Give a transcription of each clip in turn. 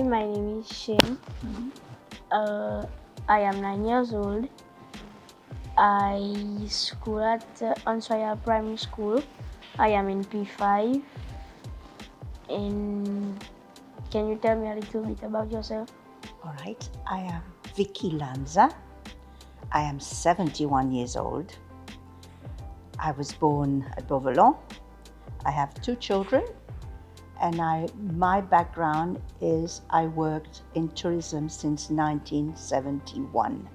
my name is Shayne. I am 9 years old. I school at Answaya Primary School. I am in P5. And can you tell me a little bit about yourself? All right, I am Vicky Lanza. I am 71 years old. I was born at Beauvalon. I have 2 children, and my background is I worked in tourism since 1971.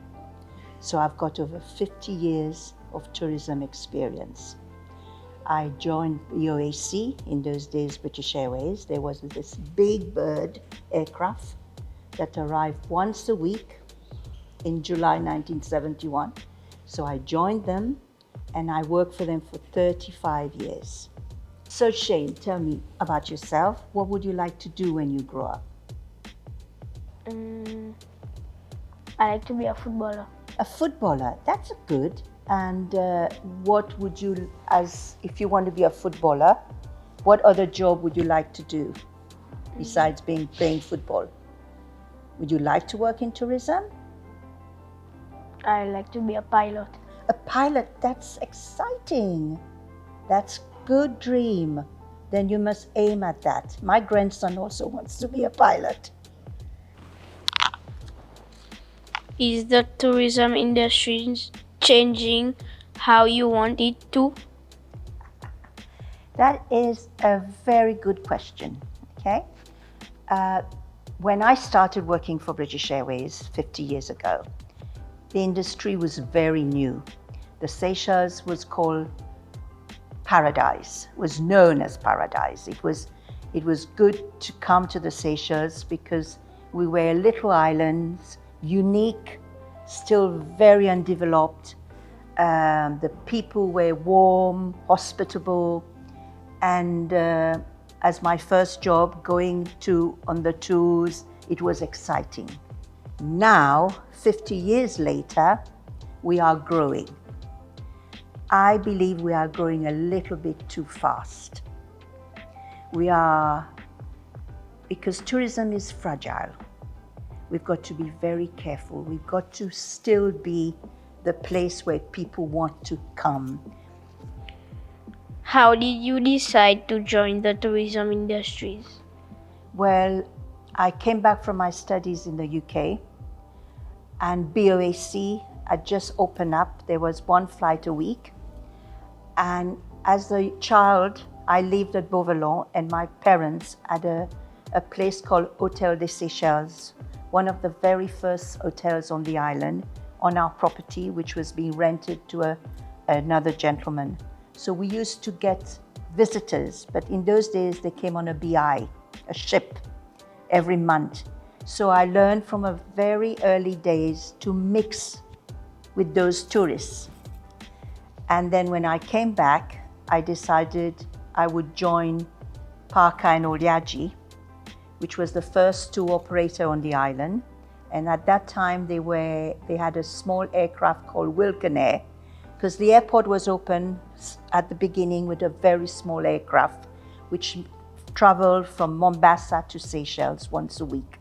So I've got over 50 years of tourism experience. I joined BOAC, in those days British Airways. There was this big bird aircraft that arrived once a week in July 1971. So I joined them and I worked for them for 35 years. So Shayne, tell me about yourself. What would you like to do when you grow up? I like to be a footballer. A footballer, that's good. And what would you, if you want to be a footballer, what other job would you like to do besides playing football? Would you like to work in tourism? I like to be a pilot. A pilot, that's exciting. That's good dream. Then you must aim at that. My grandson also wants to be a pilot. Is the tourism industry changing how you want it to? That is a very good question, okay? When I started working for British Airways 50 years ago, the industry was very new. The Seychelles was called paradise, was known as paradise. It was good to come to the Seychelles because we were little islands, unique, still very undeveloped. The people were warm, hospitable, and as my first job going on the tours, it was exciting. Now, 50 years later, we are growing. I believe we are growing a little bit too fast. Because tourism is fragile. We've got to be very careful. We've got to still be the place where people want to come. How did you decide to join the tourism industries? Well, I came back from my studies in the UK, and BOAC had just opened up. There was 1 flight a week. And as a child, I lived at Beauvalon, and my parents had a place called Hotel des Seychelles, one of the very first hotels on the island, on our property, which was being rented to another gentleman. So we used to get visitors, but in those days they came on a BI, a ship, every month. So I learned from a very early days to mix with those tourists. And then when I came back, I decided I would join Parka and Oliaji, which was the first tour operator on the island. And at that time, they had a small aircraft called Wilken, because the airport was open at the beginning with a very small aircraft, which traveled from Mombasa to Seychelles once a week.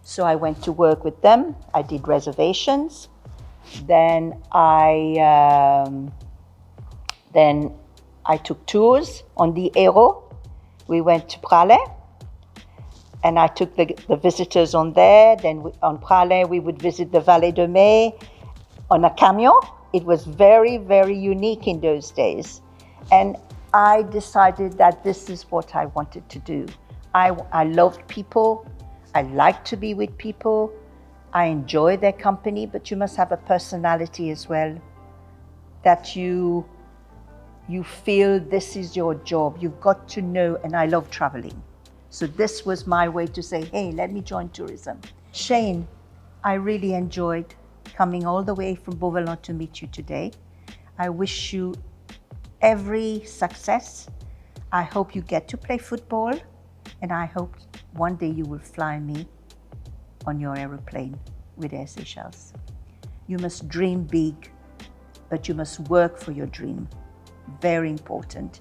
So I went to work with them. I did reservations. Then I took tours on the Aero. We went to Praslin, and I took the visitors on there. Then on Praslin, we would visit the Vallée de Mai on a camion. It was very, very unique in those days. And I decided that this is what I wanted to do. I loved people. I like to be with people. I enjoy their company, but you must have a personality as well, that you feel this is your job. You've got to know, and I love traveling. So this was my way to say, hey, let me join tourism. Shayne, I really enjoyed coming all the way from Beauvalon to meet you today. I wish you every success. I hope you get to play football, and I hope one day you will fly me on your aeroplane with Air Seychelles. You must dream big, but you must work for your dream. Very important.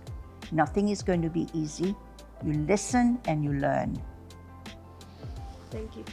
Nothing is going to be easy. You listen and you learn. Thank you.